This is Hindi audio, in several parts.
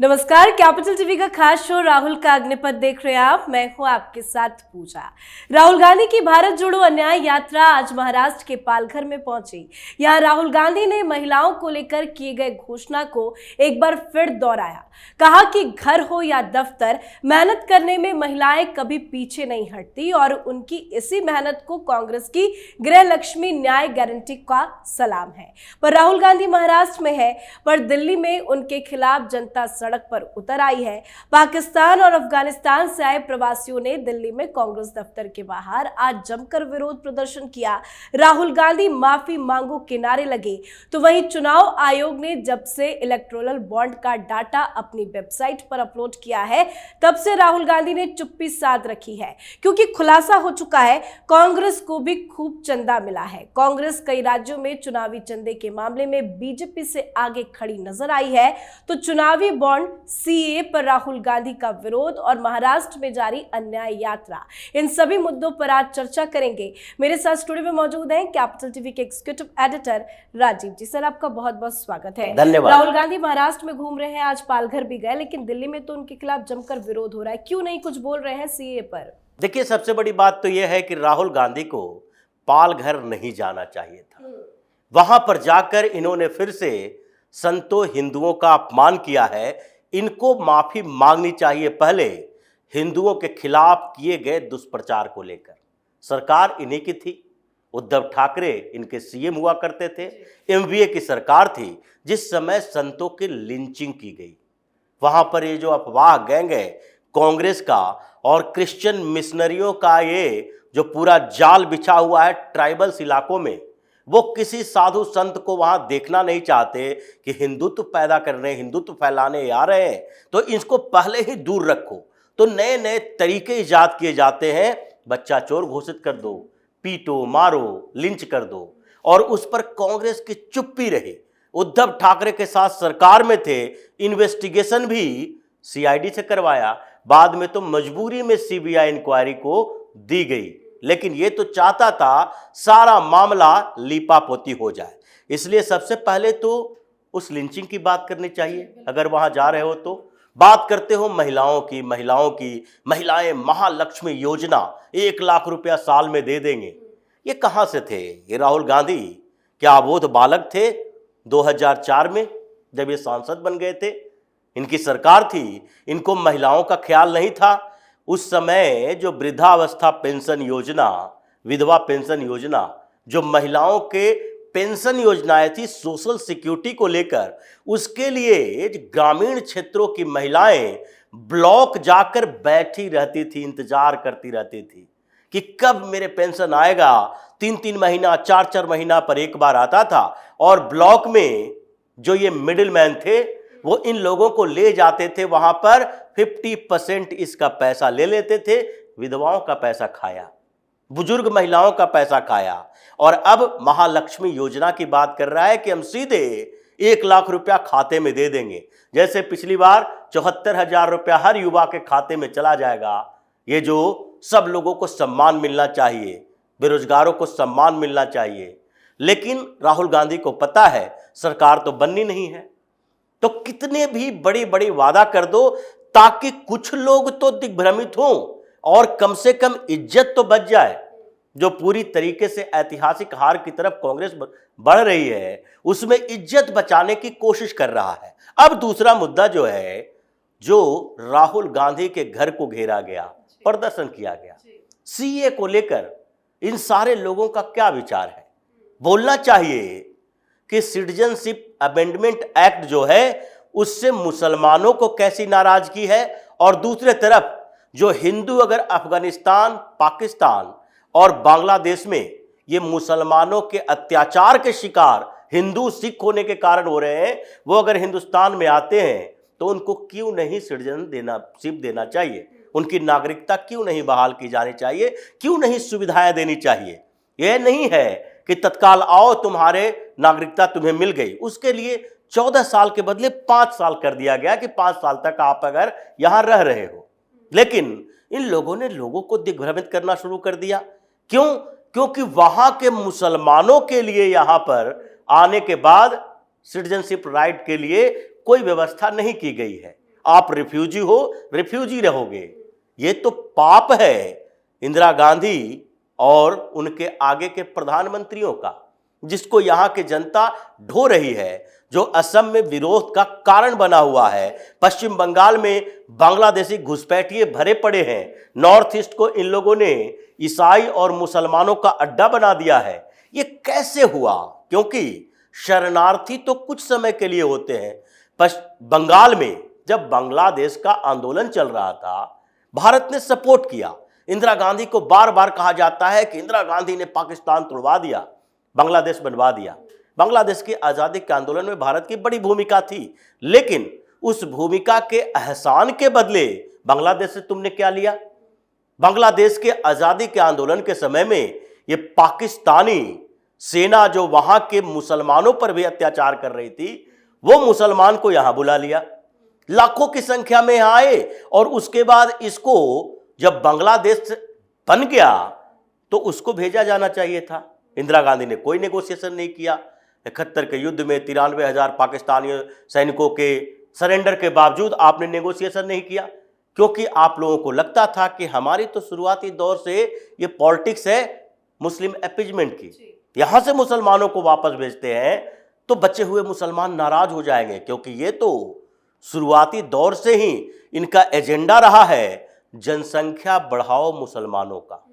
नमस्कार, कैपिटल टीवी का खास शो राहुल का अग्निपथ देख रहे हैं आप। मैं हूं आपके साथ पूजा। राहुल गांधी की भारत जोड़ो अन्याय यात्रा आज महाराष्ट्र के पालघर में पहुंची। यहां राहुल गांधी ने महिलाओं को लेकर किए गए घोषणा को एक बार फिर दोहराया। कहा कि घर हो या दफ्तर, मेहनत करने में महिलाएं कभी पीछे नहीं हटती और उनकी इसी मेहनत को कांग्रेस की गृह लक्ष्मी न्याय गारंटी का सलाम है। पर राहुल गांधी महाराष्ट्र में है, पर दिल्ली में उनके खिलाफ जनता सड़क पर उतर आई है। पाकिस्तान और अफगानिस्तान से आए प्रवासियों ने दिल्ली में कांग्रेस दफ्तर के बाहर आज जमकर विरोध प्रदर्शन किया। राहुल गांधी माफी मांगो के नारे लगे। तो वहीं चुनाव आयोग ने जब से इलेक्टोरल बॉन्ड का डाटा अपनी वेबसाइट पर अपलोड किया है, तब से राहुल गांधी ने चुप्पी साध रखी है, क्योंकि खुलासा हो चुका है कांग्रेस को भी खूब चंदा मिला है। कांग्रेस कई राज्यों में चुनावी चंदे के मामले में बीजेपी से आगे खड़ी नजर आई है। तो चुनावी बॉन्ड, सीए पर राहुल गांधी का विरोध और महाराष्ट्र में जारी अन्याय यात्रा, इन सभी मुद्दों पर आज चर्चा करेंगे। मेरे साथ स्टूडियो में मौजूद हैं कैपिटल टीवी के एग्जीक्यूटिव एडिटर राजीव जी। सर, आपका बहुत बहुत स्वागत है। धन्यवाद। राहुल गांधी महाराष्ट्र में घूम रहे हैं, आज पालघर भी गए, लेकिन दिल्ली में तो उनके खिलाफ जमकर विरोध हो रहा है। क्यों नहीं कुछ बोल रहे हैं सीए पर? देखिए, सबसे बड़ी बात तो यह है कि राहुल गांधी को पालघर नहीं जाना चाहिए था। वहां पर जाकर इन्होंने फिर से संतों हिंदुओं का अपमान किया है। इनको माफी मांगनी चाहिए पहले हिंदुओं के खिलाफ किए गए दुष्प्रचार को लेकर। सरकार इन्हीं की थी, उद्धव ठाकरे इनके सीएम हुआ करते थे। एमवीए की सरकार थी जिस समय संतों की लिंचिंग की गई। वहां पर ये जो अफवाह गैंग है कांग्रेस का और क्रिश्चियन मिशनरियों का, ये जो पूरा जाल बिछा हुआ है ट्राइबल्स इलाकों में, वो किसी साधु संत को वहां देखना नहीं चाहते कि हिंदुत्व पैदा करने, हिंदुत्व फैलाने आ रहे हैं, तो इसको पहले ही दूर रखो। तो नए नए तरीके इजाद किए जाते हैं। बच्चा चोर घोषित कर दो, पीटो, मारो, लिंच कर दो, और उस पर कांग्रेस की चुप्पी रही। उद्धव ठाकरे के साथ सरकार में थे, इन्वेस्टिगेशन भी सीआईडी से करवाया, बाद में तो मजबूरी में सीबीआई इंक्वायरी को दी गई। लेकिन ये तो चाहता था सारा मामला लीपापोती हो जाए। इसलिए सबसे पहले तो उस लिंचिंग की बात करनी चाहिए। अगर वहां जा रहे हो तो बात करते हो महिलाओं की। महिलाएं महालक्ष्मी योजना 1 लाख रुपया साल में दे देंगे। ये कहां से थे? ये राहुल गांधी क्या अबोध बालक थे 2004 में जब ये सांसद बन गए थे? इनकी सरकार थी, इनको महिलाओं का ख्याल नहीं था। उस समय जो वृद्धावस्था पेंशन योजना, विधवा पेंशन योजना, जो महिलाओं के पेंशन योजनाएं थी सोशल सिक्योरिटी को लेकर, उसके लिए ग्रामीण क्षेत्रों की महिलाएं ब्लॉक जाकर बैठी रहती थी, इंतजार करती रहती थी कि कब मेरे पेंशन आएगा। 3-3 महीना, 4-4 महीना पर एक बार आता था। और ब्लॉक में जो ये मिडिल मैन थे वो इन लोगों को ले जाते थे, वहां पर 50% इसका पैसा ले लेते थे। विधवाओं का पैसा खाया, बुजुर्ग महिलाओं का पैसा खाया। और अब महालक्ष्मी योजना की बात कर रहा है कि हम सीधे 1 लाख रुपया खाते में दे देंगे। जैसे पिछली बार 74,000 रुपया हर युवा के खाते में चला जाएगा। ये जो सब लोगों को सम्मान मिलना चाहिए, बेरोजगारों को सम्मान मिलना चाहिए। लेकिन राहुल गांधी को पता है सरकार तो बननी नहीं है, तो कितने भी बड़ी बड़ी वादा कर दो ताकि कुछ लोग तो दिग्भ्रमित हों और कम से कम इज्जत तो बच जाए। जो पूरी तरीके से ऐतिहासिक हार की तरफ कांग्रेस बढ़ रही है, उसमें इज्जत बचाने की कोशिश कर रहा है। अब दूसरा मुद्दा जो है, जो राहुल गांधी के घर को घेरा गया, प्रदर्शन किया गया, सीए को लेकर, इन सारे लोगों का क्या विचार है? बोलना चाहिए कि सिटीजनशिप अमेंडमेंट एक्ट जो है उससे मुसलमानों को कैसी नाराजगी है, और दूसरे तरफ जो हिंदू अगर अफगानिस्तान, पाकिस्तान और बांग्लादेश में ये मुसलमानों के अत्याचार के शिकार हिंदू सिख होने के कारण हो रहे हैं, वो अगर हिंदुस्तान में आते हैं तो उनको क्यों नहीं सिटीजनशिप देना चाहिए? उनकी नागरिकता क्यों नहीं बहाल की जानी चाहिए? क्यों नहीं सुविधाएं देनी चाहिए? यह नहीं है कि तत्काल आओ तुम्हारे नागरिकता तुम्हें मिल गई। उसके लिए 14 साल के बदले 5 साल कर दिया गया कि 5 साल तक आप अगर यहां रह रहे हो। लेकिन इन लोगों ने लोगों को दिग्भ्रमित करना शुरू कर दिया। क्यों? क्योंकि वहां के मुसलमानों के लिए यहां पर आने के बाद सिटीजनशिप राइट के लिए कोई व्यवस्था नहीं की गई है। आप रिफ्यूजी हो, रिफ्यूजी रहोगे। ये तो पाप है इंदिरा गांधी और उनके आगे के प्रधानमंत्रियों का, जिसको यहां की जनता ढो रही है, जो असम में विरोध का कारण बना हुआ है। पश्चिम बंगाल में बांग्लादेशी घुसपैठिए भरे पड़े हैं। नॉर्थ ईस्ट को इन लोगों ने ईसाई और मुसलमानों का अड्डा बना दिया है। ये कैसे हुआ? क्योंकि शरणार्थी तो कुछ समय के लिए होते हैं। बंगाल में जब बांग्लादेश का आंदोलन चल रहा था, भारत ने सपोर्ट किया। इंदिरा गांधी को बार बार कहा जाता है कि इंदिरा गांधी ने पाकिस्तान तोड़वा दिया, बांग्लादेश बनवा दिया। बांग्लादेश की आजादी के आंदोलन में भारत की बड़ी भूमिका थी, लेकिन उस भूमिका के एहसान के बदले बांग्लादेश से तुमने क्या लिया? बांग्लादेश के आजादी के आंदोलन के समय में ये पाकिस्तानी सेना जो वहां के मुसलमानों पर भी अत्याचार कर रही थी, वो मुसलमान को यहां बुला लिया, लाखों की संख्या में आए। और उसके बाद इसको जब बांग्लादेश बन गया तो उसको भेजा जाना चाहिए था। इंदिरा गांधी ने कोई नेगोशिएशन नहीं किया। 71 के युद्ध में 93,000 पाकिस्तानी सैनिकों के सरेंडर के बावजूद आपने नेगोशिएशन नहीं किया, क्योंकि आप लोगों को लगता था कि हमारी तो शुरुआती दौर से ये पॉलिटिक्स है मुस्लिम अपीजमेंट की। यहां से मुसलमानों को वापस भेजते हैं तो बचे हुए मुसलमान नाराज हो जाएंगे, क्योंकि ये तो शुरुआती दौर से ही इनका एजेंडा रहा है जनसंख्या बढ़ाओ मुसलमानों का।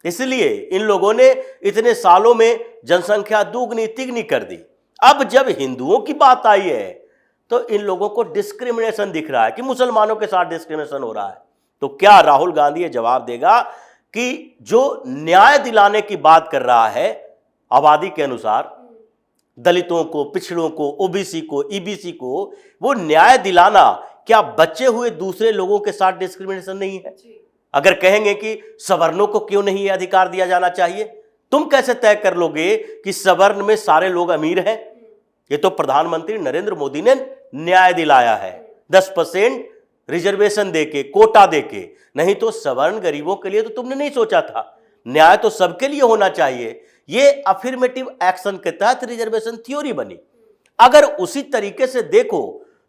इसलिए इन लोगों ने इतने सालों में जनसंख्या दुगनी तिगनी कर दी। अब जब हिंदुओं की बात आई है तो इन लोगों को डिस्क्रिमिनेशन दिख रहा है कि मुसलमानों के साथ डिस्क्रिमिनेशन हो रहा है। तो क्या राहुल गांधी ये जवाब देगा कि जो न्याय दिलाने की बात कर रहा है आबादी के अनुसार, दलितों को, पिछड़ों को, ओबीसी को, ईबीसी को, वो न्याय दिलाना क्या बचे हुए दूसरे लोगों के साथ डिस्क्रिमिनेशन नहीं है? अगर कहेंगे कि सवर्णों को क्यों नहीं ये अधिकार दिया जाना चाहिए, तुम कैसे तय कर लोगे कि सवर्ण में सारे लोग अमीर हैं? ये तो प्रधानमंत्री नरेंद्र मोदी ने न्याय दिलाया है 10% रिजर्वेशन देके, कोटा देके। नहीं तो सवर्ण गरीबों के लिए तो तुमने नहीं सोचा था। न्याय तो सबके लिए होना चाहिए। ये अफर्मेटिव एक्शन के तहत रिजर्वेशन थ्योरी बनी। अगर उसी तरीके से देखो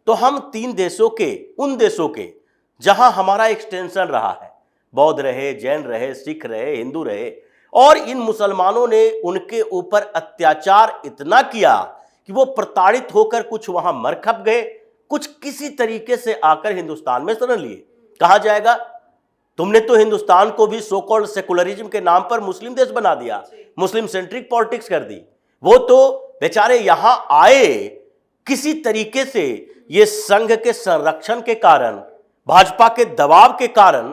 तो हम 3 देशों के, उन देशों के जहां हमारा एक्सटेंशन रहा है, बौद्ध रहे, जैन रहे, सिख रहे, हिंदू रहे, और इन मुसलमानों ने उनके ऊपर अत्याचार इतना किया कि वो प्रताड़ित होकर कुछ वहां मर खप गए, कुछ किसी तरीके से आकर हिंदुस्तान में शरण लिए। कहा जाएगा तुमने तो हिंदुस्तान को भी सो कॉल्ड सेकुलरिज्म के नाम पर मुस्लिम देश बना दिया, मुस्लिम सेंट्रिक पॉलिटिक्स कर दी। वो तो बेचारे यहां आए किसी तरीके से, ये संघ के संरक्षण के कारण, भाजपा के दबाव के कारण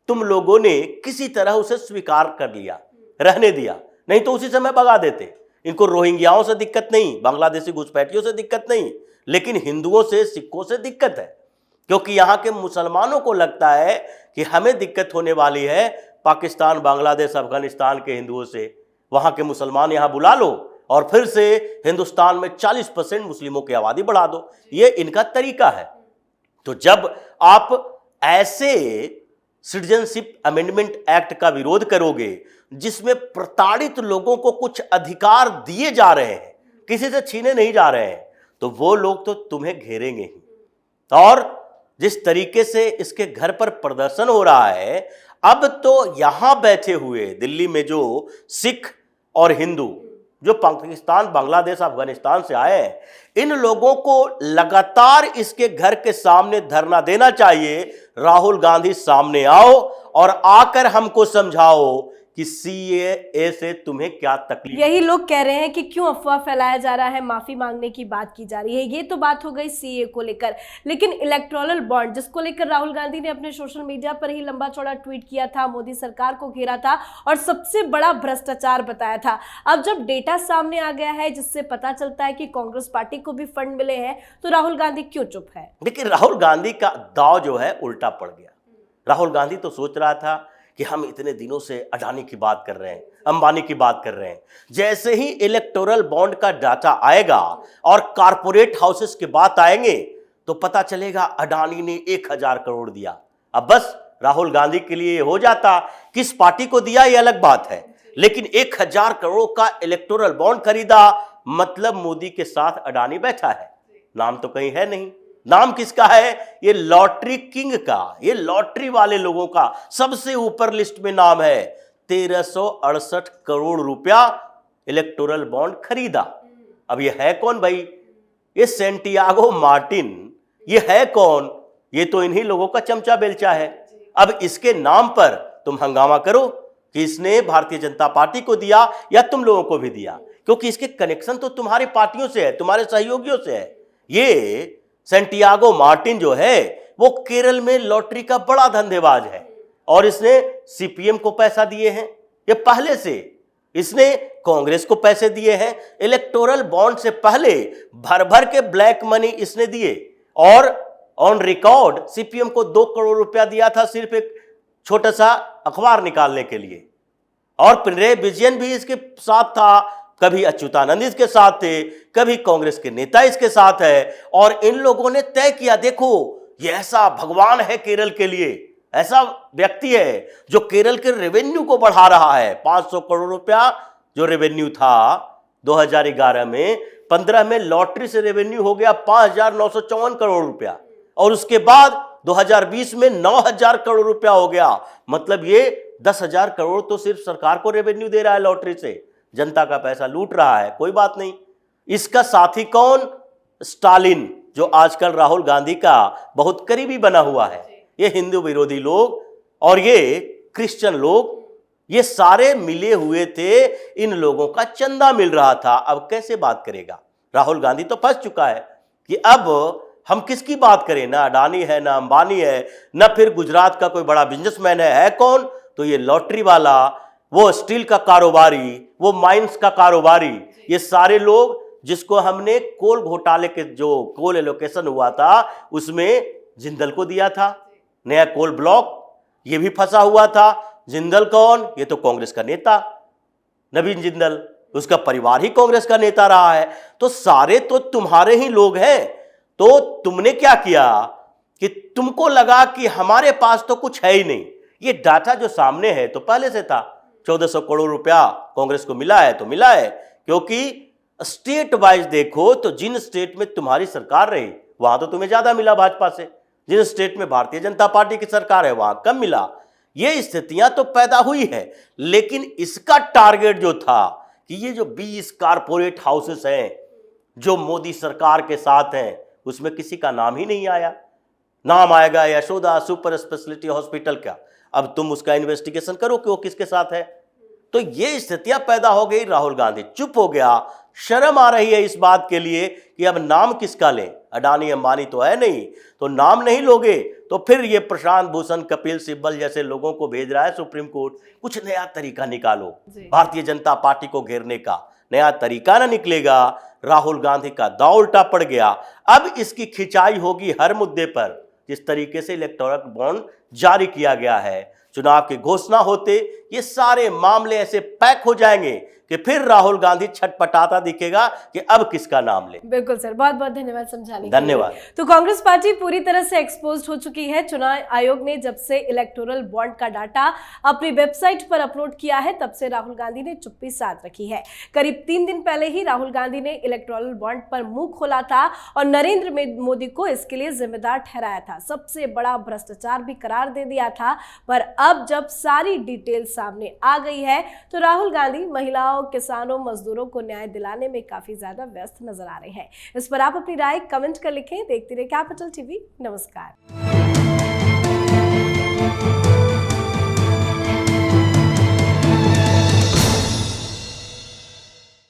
तुम लोगों ने किसी तरह उसे स्वीकार कर लिया, रहने दिया, नहीं तो उसी समय भगा देते। इनको रोहिंग्याओं से दिक्कत नहीं, बांग्लादेशी घुसपैठियों से दिक्कत नहीं, लेकिन हिंदुओं से, सिखों से दिक्कत है। क्योंकि यहाँ के मुसलमानों को लगता है कि हमें दिक्कत होने वाली है पाकिस्तान, बांग्लादेश, अफगानिस्तान के हिंदुओं से। वहाँ के मुसलमान यहाँ बुला लो और फिर से हिंदुस्तान में 40% मुस्लिमों की आबादी बढ़ा दो। ये इनका तरीका है। तो जब आप ऐसे सिटीजनशिप अमेंडमेंट एक्ट का विरोध करोगे जिसमें प्रताड़ित लोगों को कुछ अधिकार दिए जा रहे हैं, किसी से छीने नहीं जा रहे हैं, तो वो लोग तो तुम्हें घेरेंगे ही। और जिस तरीके से इसके घर पर प्रदर्शन हो रहा है, अब तो यहां बैठे हुए दिल्ली में जो सिख और हिंदू जो पाकिस्तान, बांग्लादेश, अफगानिस्तान से आए हैं, इन लोगों को लगातार इसके घर के सामने धरना देना चाहिए। राहुल गांधी सामने आओ और आकर हमको समझाओ कि सीएए से तुम्हें क्या तकलीफ। यही लोग कह रहे हैं कि क्यों अफवाह फैलाया जा रहा है, माफी मांगने की बात की जा रही है। ये तो बात हो गई सीएए को लेकर, लेकिन इलेक्टोरल बॉन्ड जिसको लेकर राहुल गांधी ने अपने सोशल मीडिया पर ही लंबा चौड़ा ट्वीट किया था, मोदी सरकार को घेरा था और सबसे बड़ा भ्रष्टाचार बताया था। अब जब डेटा सामने आ गया है जिससे पता चलता है कि कांग्रेस पार्टी को भी फंड मिले हैं, तो राहुल गांधी क्यों चुप है? देखिए, राहुल गांधी का दांव जो है उल्टा पड़ गया। राहुल गांधी तो सोच रहा था कि हम इतने दिनों से अडानी की बात कर रहे हैं, अंबानी की बात कर रहे हैं, जैसे ही इलेक्टोरल बॉन्ड का डाटा आएगा और कारपोरेट हाउसेस की बात आएंगे तो पता चलेगा अडानी ने 1000 करोड़ दिया। अब बस राहुल गांधी के लिए हो जाता, किस पार्टी को दिया ये अलग बात है, लेकिन 1000 करोड़ का इलेक्टोरल बॉन्ड खरीदा, मतलब मोदी के साथ अडानी बैठा है। नाम तो कहीं है नहीं, नाम किसका है? ये लॉटरी किंग का, ये लॉटरी वाले लोगों का सबसे ऊपर लिस्ट में नाम है। 1368 करोड़ रुपया इलेक्टोरल बॉन्ड खरीदा। अब ये है कौन भाई? ये सैंटियागो मार्टिन, ये है कौन? ये तो इन्हीं लोगों का चमचा बेलचा है। अब इसके नाम पर तुम हंगामा करो कि इसने भारतीय जनता पार्टी को दिया या तुम लोगों को भी दिया, क्योंकि इसके कनेक्शन तो तुम्हारी पार्टियों से है, तुम्हारे सहयोगियों से है। ये सैंटियागो मार्टिन जो है वो केरल में लॉटरी का बड़ा धंधेबाज है और इसने सीपीएम को पैसा दिए हैं। ये पहले से इसने कांग्रेस को पैसे दिए हैं। इलेक्टोरल बॉन्ड से पहले भर भर के ब्लैक मनी इसने दिए और ऑन रिकॉर्ड सीपीएम को 2 करोड़ रुपया दिया था सिर्फ एक छोटा सा अखबार निकालने के लिए। और पिनराई विजयन भी इसके साथ था, कभी अच्युतानंद इसके साथ थे, कभी कांग्रेस के नेता इसके साथ है। और इन लोगों ने तय किया, देखो ये ऐसा भगवान है केरल के लिए, ऐसा व्यक्ति है जो केरल के रेवेन्यू को बढ़ा रहा है। 500 करोड़ रुपया जो रेवेन्यू था 2011 में, 15 में लॉटरी से रेवेन्यू हो गया 5,954 करोड़ रुपया और उसके बाद 2020 में 9,000 करोड़ रुपया हो गया। मतलब ये 10,000 करोड़ तो सिर्फ सरकार को रेवेन्यू दे रहा है लॉटरी से, जनता का पैसा लूट रहा है। कोई बात नहीं। इसका साथी कौन? स्टालिन, जो आजकल राहुल गांधी का बहुत करीबी बना हुआ है। ये हिंदू विरोधी लोग और ये क्रिश्चियन लोग, ये सारे मिले हुए थे, इन लोगों का चंदा मिल रहा था। अब कैसे बात करेगा राहुल गांधी? तो फंस चुका है कि अब हम किसकी बात करें? ना अडानी है, ना अंबानी है, ना फिर गुजरात का कोई बड़ा बिजनेसमैन है कौन? तो ये लॉटरी वाला, वो स्टील का कारोबारी, वो माइंस का कारोबारी, ये सारे लोग जिसको हमने कोल घोटाले के जो कोल एलोकेशन हुआ था उसमें जिंदल को दिया था नया कोल ब्लॉक, ये भी फंसा हुआ था। जिंदल कौन? ये तो कांग्रेस का नेता नवीन जिंदल, उसका परिवार ही कांग्रेस का नेता रहा है। तो सारे तो तुम्हारे ही लोग हैं। तो तुमने क्या किया कि तुमको लगा कि हमारे पास तो कुछ है ही नहीं। ये डाटा जो सामने है तो पहले से था। 1400 करोड़ रुपया कांग्रेस को मिला है तो मिला है, क्योंकि स्टेट वाइज देखो तो जिन स्टेट में तुम्हारी सरकार रही वहां तो तुम्हें ज्यादा मिला भाजपा से, जिन स्टेट में भारतीय जनता पार्टी की सरकार है वहां कम मिला। ये स्थितियां तो पैदा हुई है, लेकिन इसका टारगेट जो था कि ये जो 20 कारपोरेट हाउसेस हैं जो मोदी सरकार के साथ हैं, उसमें किसी का नाम ही नहीं आया। नाम आएगा यशोदा सुपर स्पेशलिटी हॉस्पिटल का। अब तुम उसका इन्वेस्टिगेशन करो कि वो किसके साथ है। तो ये स्थितियां पैदा हो गई। राहुल गांधी चुप हो गया। शर्म आ रही है इस बात के लिए कि अब नाम किसका लें। अडानी अंबानी तो है नहीं, तो नाम नहीं लोगे तो फिर ये प्रशांत भूषण, कपिल सिब्बल जैसे लोगों को भेज रहा है सुप्रीम कोर्ट। कुछ नया तरीका निकालो, भारतीय जनता पार्टी को घेरने का नया तरीका ना निकलेगा। राहुल गांधी का दांव उल्टा पड़ गया। अब इसकी खिंचाई होगी हर मुद्दे पर। जिस तरीके से इलेक्टोरल बॉन्ड जारी किया गया है, चुनाव की घोषणा होते ये सारे मामले ऐसे पैक हो जाएंगे कि फिर राहुल गांधी छटपटाता दिखेगा कि अब किसका नाम ले। बिल्कुल सर, बहुत बहुत धन्यवाद समझाने के लिए। धन्यवाद। तो कांग्रेस पार्टी पूरी तरह से एक्सपोज्ड हो चुकी है। चुनाव आयोग ने जब से इलेक्टोरल बॉन्ड का डाटा अपनी वेबसाइट पर अपलोड किया है तब से राहुल गांधी ने चुप्पी साध रखी है। करीब 3 दिन पहले ही राहुल गांधी ने इलेक्टोरल बॉन्ड पर मुंह खोला था और नरेंद्र मोदी को इसके लिए जिम्मेदार ठहराया था। सबसे बड़ा भ्रष्टाचार भी करार दे दिया था। पर अब जब सारी डिटेल सामने आ गई है तो राहुल गांधी महिलाओं, किसानों, मजदूरों को न्याय दिलाने में काफी ज्यादा व्यस्त नजर आ रहे हैं। इस पर आप अपनी राय कमेंट कर लिखें। देखते रहिए कैपिटल टीवी। नमस्कार।